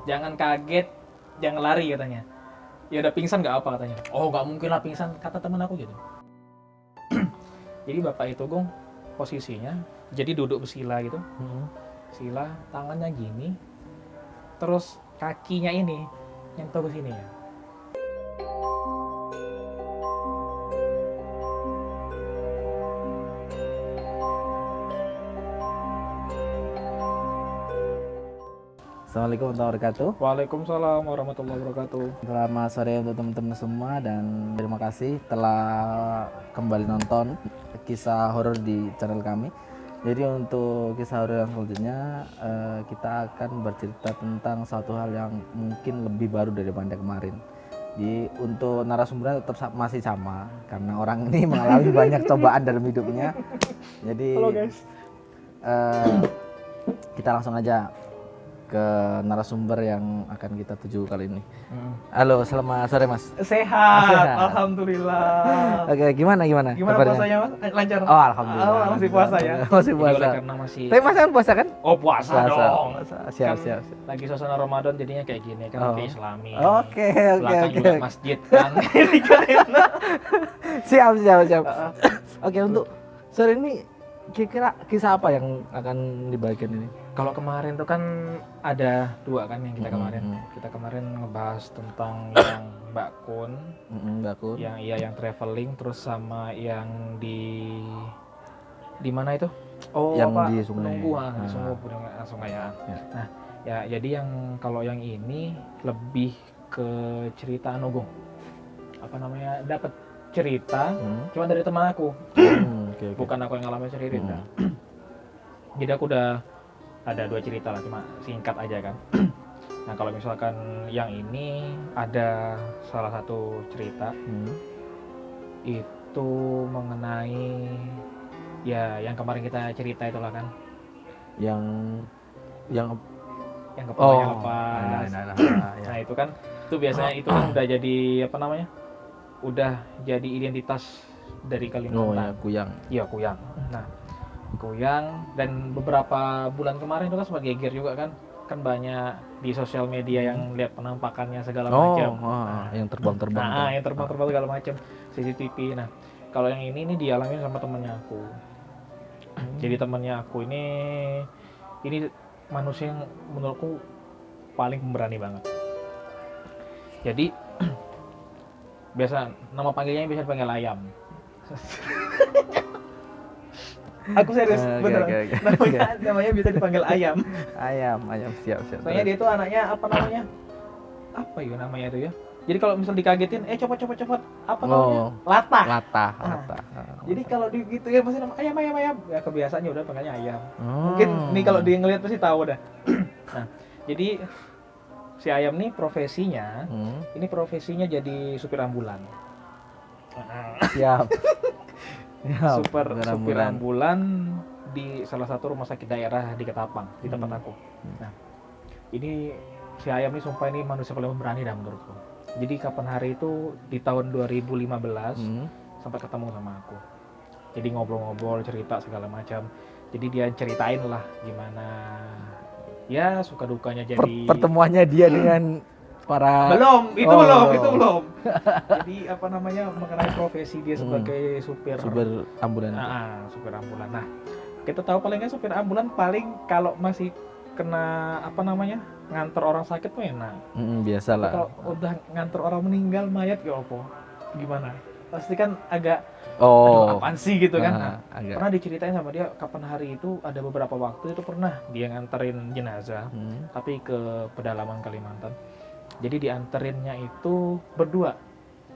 jangan kaget, jangan lari katanya. Ya udah pingsan nggak apa katanya. Oh nggak mungkin lah pingsan kata temen aku gitu. Jadi bapak itu Gong posisinya jadi duduk bersila gitu, sila tangannya gini, terus kakinya ini nyentuh ke sini ya. Assalamualaikum warahmatullahi wabarakatuh. Waalaikumsalam warahmatullahi wabarakatuh. Selamat sore untuk teman-teman semua dan terima kasih telah kembali nonton kisah horor di channel kami. Jadi untuk kisah horor yang selanjutnya kita akan bercerita tentang suatu hal yang mungkin lebih baru daripada kemarin. Jadi untuk narasumbernya tetap masih sama karena orang ini mengalami banyak cobaan dalam hidupnya. Jadi Halo guys. Kita langsung aja ke narasumber yang akan kita tuju kali ini. Halo, selamat sore Mas. Sehat, alhamdulillah. Oke, gimana Gimana kabarnya? puasanya Mas? Lancar? Oh, alhamdulillah. Oh, masih puasa ya? Masih Ini puasa. oleh karena masih. Tapi Mas kan puasa kan? Oh puasa dong. Siap, Kan siap. lagi suasana Ramadan jadinya kayak gini kan, Oh. kayak Islami. Oke. Belakang juga Oke. masjid kan. Siap. Oke, untuk sore ini kira-kira kisah apa yang akan dibagikan ini? Kalau kemarin tuh kan ada dua kan yang kita kemarin. Mm-mm. Kita kemarin ngebahas tentang yang Mbak Kun, Mbak Kun. yang traveling, terus sama yang di mana itu? Oh, Yang apa? di sungai. Penungguan, Ah. sungai ya. Ya. Nah, ya jadi kalau yang ini lebih ke cerita Nugong. Apa namanya? Dapat cerita cuma dari teman aku. Oke. Bukan aku yang ngalamin sendiri. Nah. Jadi aku udah ada dua cerita lah, cuma singkat aja kan. Nah kalau misalkan yang ini ada salah satu cerita itu mengenai ya yang kemarin kita cerita itulah kan, Yang kepalanya lepas. nah, ya. Nah itu kan itu biasanya itu kan udah jadi apa namanya, udah jadi identitas dari Oh Kalimantan. ya, kuyang. Iya kuyang. Nah kuyang dan beberapa bulan kemarin itu kan sempat geger juga kan banyak di sosial media yang lihat penampakannya segala macam. Yang terbang-terbang. Nah, yang terbang-terbang segala macam CCTV. Nah, kalau yang ini dialami sama temennya aku. Jadi temennya aku ini manusia yang menurutku paling pemberani banget. Jadi biasa nama panggilnya bisa dipanggil ayam. Aku serius, beneran. Oke. Namanya bisa dipanggil ayam. Ayam, siap. Soalnya dia tuh anaknya apa namanya? Apa ya namanya itu ya? Jadi kalau misal dikagetin, cepet. Apa namanya? Latah. Lata. Jadi kalau gitu ya pasti nama ayam. Ya kebiasaannya udah panggilnya ayam. Mungkin nih kalau dia ngeliat pasti tahu dah. Nah, jadi si ayam nih profesinya, ini profesinya jadi supir ambulan. Siap. Supir ambulan di salah satu rumah sakit daerah di Ketapang, di tempat aku. Nah, ini si ayam ini sumpah ini manusia paling berani dah menurutku. Jadi kapan hari itu di tahun 2015 sampai ketemu sama aku. Jadi ngobrol-ngobrol, cerita segala macam. Jadi dia ceritain lah gimana ya suka dukanya jadi pertemuannya dia dengan para belum. Jadi apa namanya mengenai profesi dia sebagai supir ambulan. Supir ambulan. Nah, kita tahu paling nggak supir ambulan paling kalau masih kena apa namanya nganter orang sakit tuh enak. Biasalah. Kalau udah nganter orang meninggal mayat ya apa? Gimana? Pasti kan agak apaan sih gitu kan. Pernah diceritain sama dia kapan hari itu ada beberapa waktu itu pernah dia nganterin jenazah tapi ke pedalaman Kalimantan. Jadi dianterinnya itu berdua.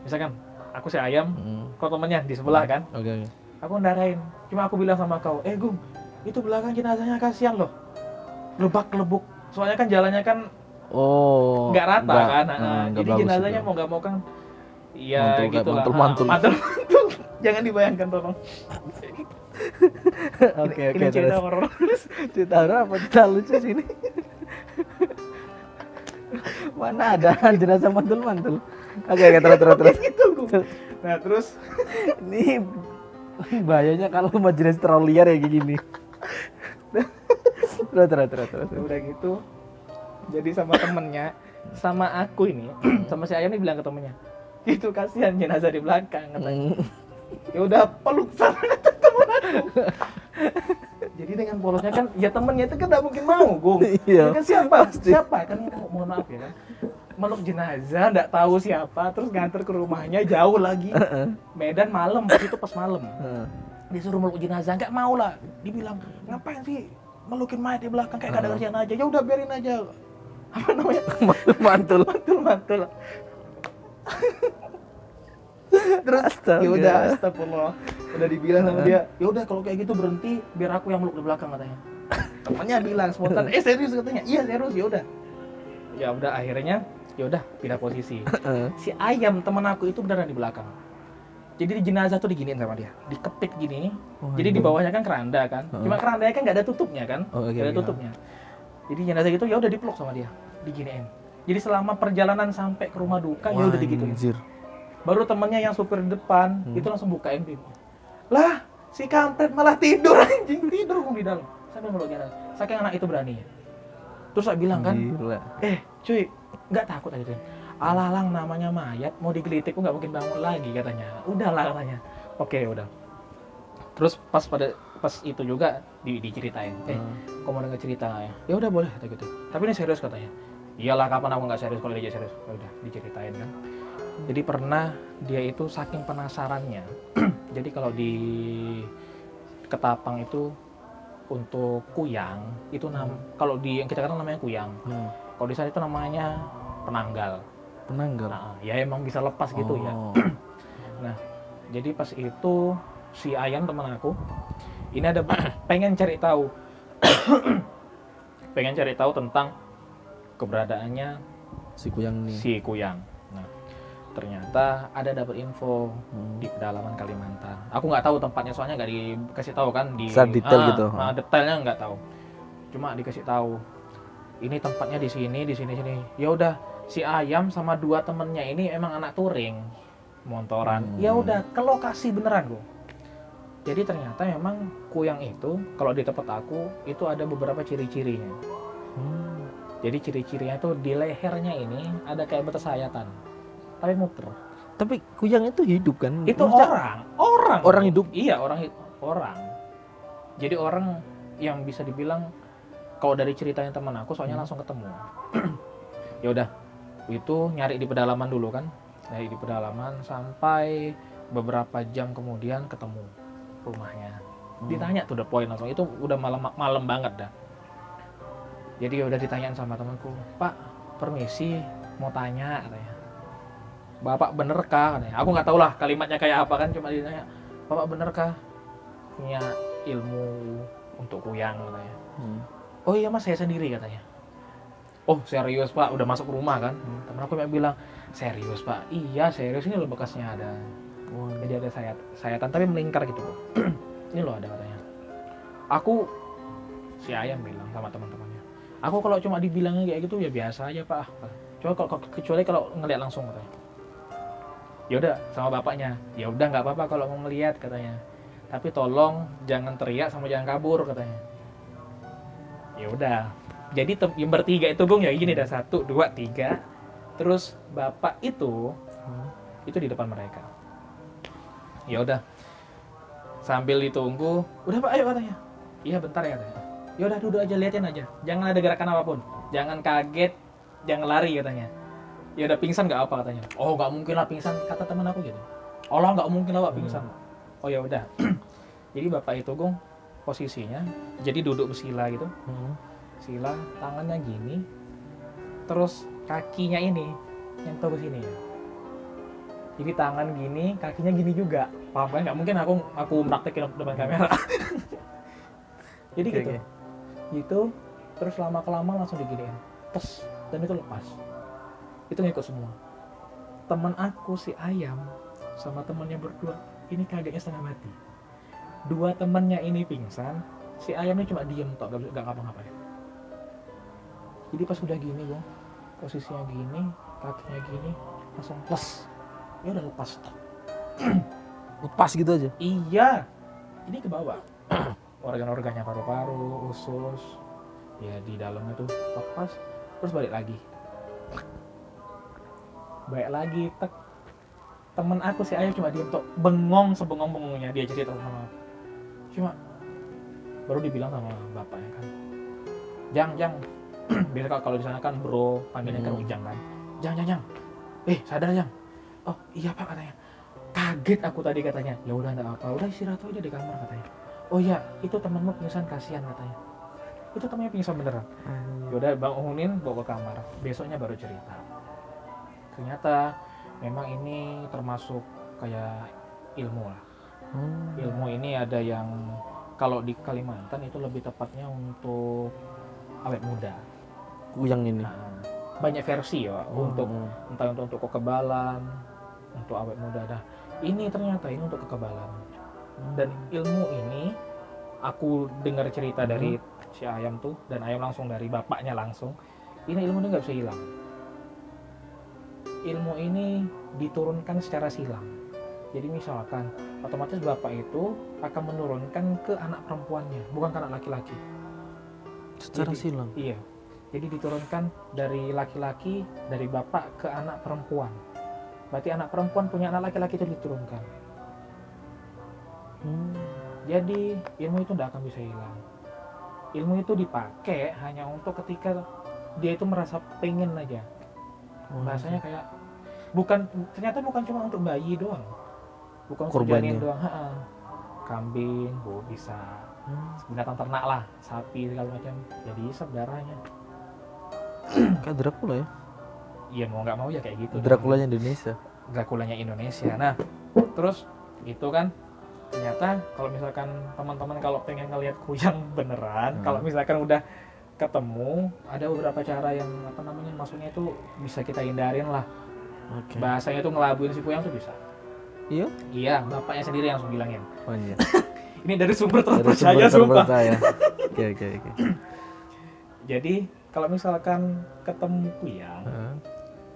Misalkan aku si ayam, kau temennya di sebelah kan. Oke. Aku ndarain. Cuma aku bilang sama kau, Gung, itu belakang jenazahnya kasihan loh. Lebak-lebuk. Soalnya kan jalannya kan nggak rata kan. Jadi jenazahnya mau nggak mau kan iya gitu lah. Mantul. Jangan dibayangkan tolong. Oke, ini cerita horor. Cerita horor apa cerita lucu sini? Mana ada jenazah mantul-mantul. Oke, terus. Gitu. Nah, terus ini bahayanya kalau majelis terlalu liar ya kayak gini. Terus. Udah gitu. Jadi sama temennya, sama aku ini, sama si ayam ini bilang ke temennya, itu kasihan jenazah di belakang katanya. Ya udah peluk sana kata temen aku. Jadi dengan polosnya kan, ya temennya itu kan gak mungkin mau, Gung. Iya, Ya kan siapa kan, mohon maaf ya kan. Meluk jenazah, nggak tahu siapa, terus nganter ke rumahnya jauh lagi. Medan malam, pas itu pas malam. Disuruh meluk jenazah, nggak mau lah. Dibilang, ngapain sih melukin mayat di belakang, kayak gak ada kerjaan aja. Ya udah biarin aja. Apa namanya? mantul. Mantul. Terus ya udah astagfirullah. Udah dibilang sama dia, ya udah kalau kayak gitu berhenti, biar aku yang meluk di belakang katanya. Temannya bilang spontan, serius katanya. Iya serius, ya udah. Ya udah akhirnya ya udah pindah posisi. Si ayam teman aku itu beneran di belakang. Jadi di jenazah tuh diginiin sama dia, dikepit gini. Jadi di bawahnya kan keranda kan. Cuma kerandanya kan nggak ada tutupnya kan, nggak ada tutupnya. Jadi jenazah gitu ya udah dipeluk sama dia, diginiin. Jadi selama perjalanan sampai ke rumah duka ya udah digituin. Baru temennya yang supir di depan itu langsung bukain pintu. Lah si kampret malah tidur anjing, tidur di dalam. Sampai meluk jenazah. Saking anak itu berani. Terus saya bilang kan, cuy, nggak takut aja tuh. Alalang namanya mayat, mau digelitik kok nggak mungkin bangun lagi katanya. Udahlah katanya. Oke udah. Terus pas itu juga diceritain. Kok mau denger cerita ya? Ya udah boleh kata gitu. Tapi ini serius katanya. Iyalah kapan aku nggak serius kalau dia serius. Ya udah diceritain kan. Jadi pernah dia itu saking penasarannya. Jadi kalau di Ketapang itu untuk kuyang itu kalau di yang kita kenal namanya kuyang. Kalau di sana itu namanya penanggal. Nah, ya emang bisa lepas gitu ya. Nah, jadi pas itu si ayam teman aku ini ada pengen cari tahu tentang keberadaannya si kuyang nih. Si kuyang. Nah, ternyata ada dapat info di pedalaman Kalimantan. Aku nggak tahu tempatnya soalnya nggak dikasih tahu kan di detail gitu. Detailnya nggak tahu. Cuma dikasih tahu ini tempatnya di sini. Ya udah si ayam sama 2 temennya ini emang anak touring motoran. Ya udah ke lokasi beneran gua. Jadi ternyata memang kuyang itu kalau di tempat aku itu ada beberapa ciri-cirinya. Jadi ciri-cirinya itu di lehernya ini ada kayak betes sayatan, tapi muter. Tapi kuyang itu hidup kan? Itu orang hidup. Iya orang. Jadi orang yang bisa dibilang kalau dari ceritanya teman aku soalnya langsung ketemu. Ya udah itu nyari di pedalaman dulu kan, nyari di pedalaman sampai beberapa jam kemudian ketemu rumahnya. Ditanya tuh the point langsung, itu udah malam banget dah. Jadi udah ditanyain sama temanku, Pak permisi mau tanya katanya, Bapak benerkah katanya. Aku nggak tahu lah kalimatnya kayak apa kan, cuma ditanya Bapak benerkah punya ilmu untuk kuyang katanya. Oh iya mas saya sendiri katanya. Oh serius pak, udah masuk rumah kan. Temen aku yang bilang serius pak, iya serius ini loh bekasnya ada. Jadi ada sayatan tapi melingkar gitu. Ini loh ada katanya. Aku si ayam bilang sama teman-temannya, aku kalau cuma dibilangnya kayak gitu ya biasa aja pak. Kecuali kalau ngeliat langsung katanya. Ya udah sama bapaknya, ya udah nggak apa-apa kalau mau ngeliat katanya. Tapi tolong jangan teriak sama jangan kabur katanya. Ya udah. Jadi yang bertiga itu Bung ya gini dah 1, 2, 3. Terus bapak itu di depan mereka. Ya udah. Sambil ditunggu, udah Pak ayo katanya. Iya bentar ya katanya. Ya udah duduk aja liatin aja. Jangan ada gerakan apapun. Jangan kaget, jangan lari katanya. Ya udah pingsan nggak apa katanya. Oh nggak mungkin lah pingsan kata teman aku gitu. Oh lah nggak mungkin lah Pak pingsan. Oh ya udah. Jadi bapak itu Gung posisinya jadi duduk bersila gitu. Sila tangannya gini, terus kakinya ini nyentuh ke sini ya. Jadi tangan gini, kakinya gini juga. Paham kan? Nggak mungkin aku praktekin depan kamera. Jadi gitu. Gitu, terus lama kelamaan langsung diginiin. Tes, dan itu lepas. Itu ngikut semua. Teman aku si ayam sama temannya berdua, ini kagetnya setengah mati. 2 temannya ini pingsan, si ayamnya cuma diem tok, gak ngapa-ngapain. Jadi pas udah gini Bang, posisinya gini, kakinya gini, langsung plus. Ya udah lepas. Lepas gitu aja? Iya. Ini ke bawah. Organ-organnya paru-paru, usus, ya di dalamnya tuh lepas. terus balik lagi tek. Temen aku si Ayah cuma diem tuh bengong sebengong-bengongnya, dia cerita sama aku. Cuma baru dibilang sama bapaknya kan, Jang biasa kalau di sana kan bro panggilnya kan Ujang kan, Jang sadar Jang. Oh iya pak katanya. Kaget aku tadi katanya. Ya udah enggak apa, udah istirahat aja di kamar katanya. Oh iya itu temenmu pingsan, kasihan katanya. Itu temennya pingsan beneran. Ya udah bangunin bawa ke kamar, besoknya baru cerita. Ternyata memang ini termasuk kayak ilmu lah. Ilmu ini ada yang kalau di Kalimantan itu lebih tepatnya untuk awet muda. Kuyang ini. Nah, banyak versi ya untuk entah untuk kekebalan, untuk awet muda. Nah, ini ternyata ini untuk kekebalan. Dan ilmu ini aku dengar cerita dari si Ayam tuh, dan Ayam langsung dari bapaknya langsung. Ini ilmu ini nggak bisa hilang. Ilmu ini diturunkan secara silang. Jadi misalkan otomatis bapak itu akan menurunkan ke anak perempuannya, bukan ke anak laki-laki. Secara Jadi, silang. Iya. Jadi diturunkan dari laki-laki, dari bapak ke anak perempuan. Berarti anak perempuan punya anak laki-laki itu diturunkan. Jadi ilmu itu tidak akan bisa hilang. Ilmu itu dipakai hanya untuk ketika dia itu merasa pengen aja. Bahasanya kayak ternyata bukan cuma untuk bayi doang, bukan untuk janin doang. Kambing, bisa binatang ternak lah, sapi segala macam, jadi isap darahnya. Kayak Dracula ya? Iya mau nggak mau ya kayak gitu. Draculanya Indonesia. Draculanya Indonesia. Nah terus itu kan ternyata kalau misalkan teman-teman kalau pengen ngelihat kuyang beneran, kalau misalkan udah ketemu, ada beberapa cara yang maksudnya itu bisa kita hindarin lah. Bahasanya tuh ngelabuin si kuyang tuh bisa. Iya, bapaknya sendiri yang langsung bilangin. Oh iya. Ini dari sumber terpercaya sumpah. Oke. Jadi kalau misalkan ketemu kuyang,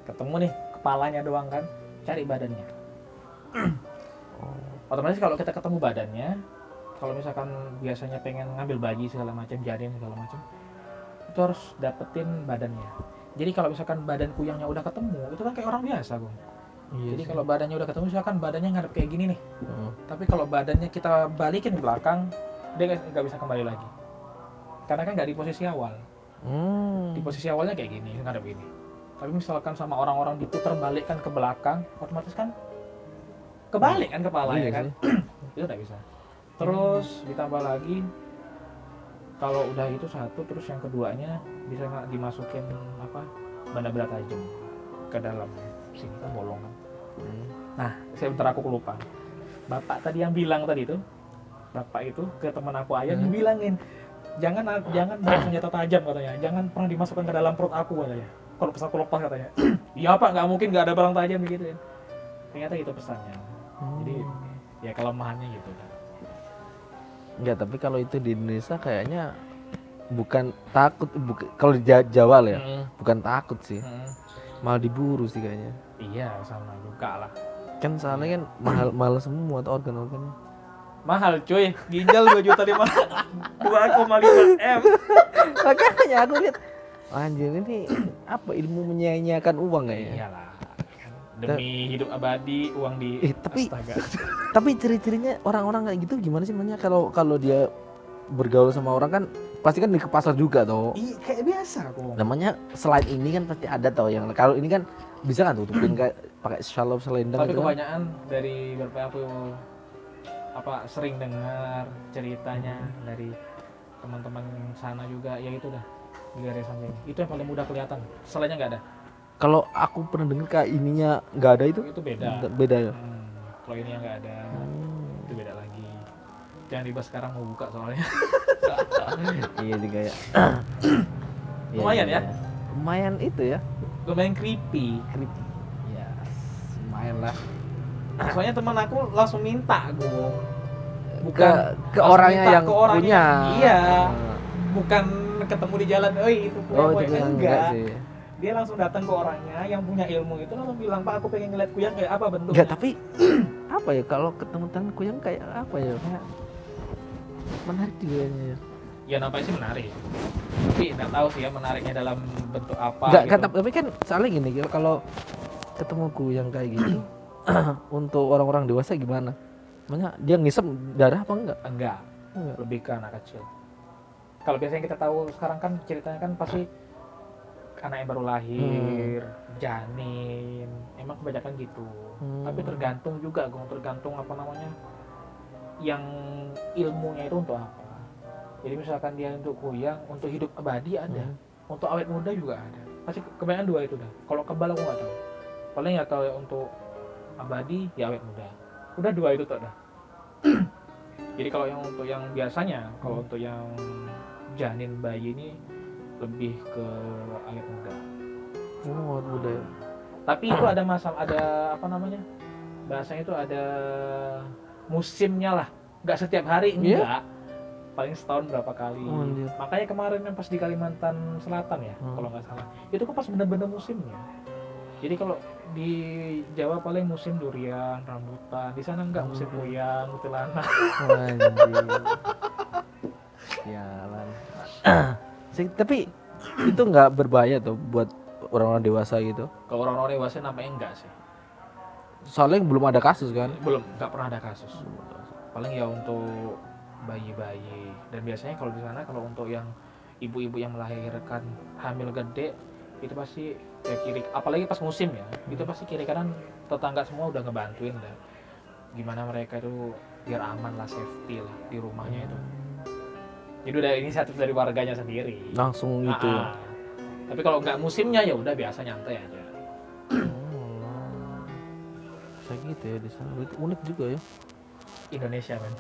ketemu nih kepalanya doang kan, cari badannya. Otomatis kalau kita ketemu badannya, kalau misalkan biasanya pengen ngambil bayi segala macam, janin segala macam, itu harus dapetin badannya. Jadi kalau misalkan badan kuyangnya udah ketemu, itu kan kayak orang biasa, Bung. Jadi kalau badannya udah ketemu, misalkan badannya ngadep kayak gini nih. Tapi kalau badannya kita balikin ke belakang, dia nggak bisa kembali lagi. Karena kan nggak di posisi awal. Di posisi awalnya kayak gini, ngadep gini. Tapi misalkan sama orang-orang diputar balikkan ke belakang, otomatis kan kebalik kan kepalanya kan. Itu nggak bisa. Terus ditambah lagi, kalau udah itu satu, terus yang keduanya bisa dimasukin benda-benda tajam ke dalam sini kan bolongan. Nah, sebentar aku lupa. Bapak tadi yang bilang tadi itu, bapak itu ke teman aku Ayam bilangin, jangan bawa senjata tajam katanya, jangan pernah dimasukkan ke dalam perut aku katanya. Kalau pas aku lepas katanya, iya pak, nggak mungkin nggak ada barang tajam begitu ya. Ternyata itu pesannya. Jadi ya kelemahannya gitu kan. Enggak, tapi kalau itu di Indonesia kayaknya bukan takut, kalau di Jawa lah ya, bukan takut sih, malah diburu sih kayaknya. Iya sama juga lah. Kan soalnya kan mahal semua tuh organ-organnya. Mahal cuy, ginjal 2,5 M. Makanya aku lihat, anjir ini apa ilmu menyia-nyiakan uang kayaknya. Iyalah. Demi hidup abadi, uang di astaga. Tapi ciri-cirinya orang-orang kayak gitu gimana sih namanya? Kalau dia bergaul sama orang kan pasti kan di ke pasar juga toh. Iya, kayak biasa kok. Namanya selain ini kan pasti ada toh yang kalau ini kan bisa kan tutupin kayak pakai shalom selendang. Tapi gitu kebanyakan dari beberapa aku sering dengar ceritanya dari teman-teman sana juga, ya itu dah di garis samping. Itu yang paling mudah kelihatan. Selainnya nggak ada. Kalau aku pernah dengar kayak ininya nggak ada itu beda. Beda ya. Kalau ini yang nggak ada, itu beda lagi. Jangan dibahas sekarang, mau buka soalnya. Iya juga ya. Lumayan ya. Lumayan itu ya. Lumayan creepy. Ya, lumayan lah. Soalnya teman aku langsung minta gue. Ke orangnya yang punya. Iya. Bukan ketemu di jalan, itu enggak sih. Dia langsung datang ke orangnya yang punya ilmu itu, langsung bilang, Pak aku pengen ngeliat kuyang kayak apa bentuknya. Enggak, tapi apa ya kalau ketemu tangan kuyang kayak apa ya, kayak menarik juga ya. Ya nampaknya sih menarik. Tapi tapi nggak tahu sih ya menariknya dalam bentuk apa Enggak, gitu. tapi kan soalnya gini, kalau ketemuku yang kayak gitu untuk orang-orang dewasa gimana? Maksudnya dia ngisep darah apa enggak? Enggak, Enggak. lebih ke anak kecil. Kalau biasanya kita tahu sekarang kan ceritanya kan pasti anak yang baru lahir, janin, emang kebanyakan gitu. Tapi tergantung juga, tergantung apa namanya, yang ilmunya itu untuk apa. Jadi misalkan dia untuk kuyang, untuk hidup abadi ada, untuk awet muda juga ada. Pasti kebanyakan dua itu dah. Kalau kebal aku nggak tahu. Paling ya kalau untuk abadi ya awet muda. Udah dua itu tuh dah. Jadi kalau yang untuk yang biasanya, kalau untuk yang janin bayi ini lebih ke awet muda. Oh, budaya. Tapi itu ada ada apa namanya? Bahasanya itu ada musimnya lah. Nggak setiap hari enggak. Paling setahun berapa kali. Anjir. Makanya kemarin yang pas di Kalimantan Selatan ya, kalau nggak salah. Itu kan pas bener-bener musimnya. Jadi kalau di Jawa paling musim durian, rambutan. Di sana enggak musim kuyang, kuntilanak. Anjir. Sialan. Tapi itu nggak berbahaya tuh buat orang-orang dewasa gitu. Kalau orang-orang dewasa namanya enggak sih. Soalnya belum ada kasus kan. Belum, nggak pernah ada kasus. Paling ya untuk bayi-bayi. Dan biasanya kalau di sana kalau untuk yang ibu-ibu yang melahirkan hamil gede itu pasti ya kiri, apalagi pas musim ya, itu pasti kiri kanan tetangga semua udah ngebantuin dah. Gimana mereka itu biar aman lah, safety lah di rumahnya itu. Jadi udah inisiatif dari warganya sendiri. Langsung gitu. Tapi kalau nggak musimnya ya udah biasa nyantai aja. Kayak gitu ya di sana. Berarti unik juga ya. Indonesia men.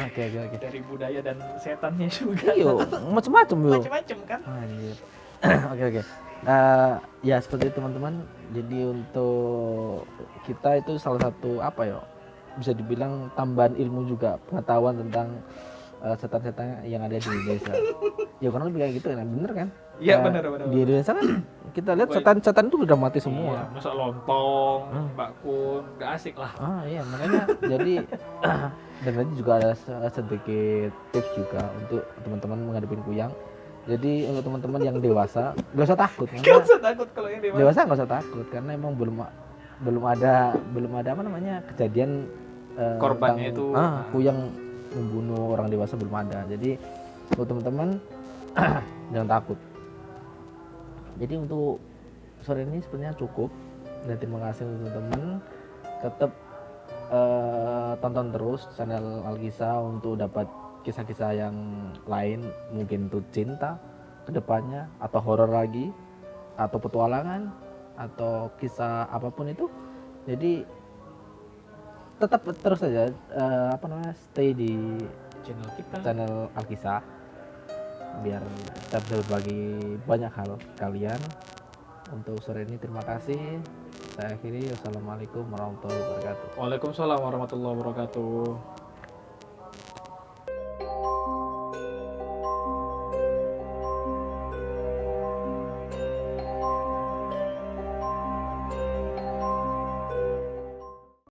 Oke. Dari budaya dan setannya juga. Iya, macam-macam yo. Macam-macam kan. Anjir. Oke. Ya seperti itu teman-teman. Jadi untuk kita itu salah satu apa ya? Bisa dibilang tambahan ilmu juga, pengetahuan tentang setan-setan yang ada di Indonesia. Ya karena lebih kayak gitu kan, bener kan? Iya benar. Di Indonesia kan kita lihat setan-setan itu udah mati semua. Iya, masa lontong, bakun, gak asik lah. Iya makanya jadi dan tadi juga ada sedikit tips juga untuk teman-teman menghadapi kuyang. Jadi untuk teman-teman yang dewasa gak usah takut, Gak usah takut kalau yang dewasa nggak usah takut karena emang belum ada apa namanya kejadian korbannya itu kuyang membunuh orang dewasa, belum ada. Jadi untuk teman-teman jangan takut. Jadi untuk sore ini sebenarnya cukup, dan terima kasih untuk teman-teman. Tetap tonton terus channel Alkisah untuk dapat kisah-kisah yang lain, mungkin itu cinta kedepannya, atau horor lagi, atau petualangan, atau kisah apapun itu. Jadi tetap terus saja stay di channel kita. channel Alkisah biar kita bisa berbagi banyak hal kalian. Untuk sore ini terima kasih. Saya akhiri. Wassalamualaikum warahmatullahi wabarakatuh. Waalaikumsalam warahmatullahi wabarakatuh.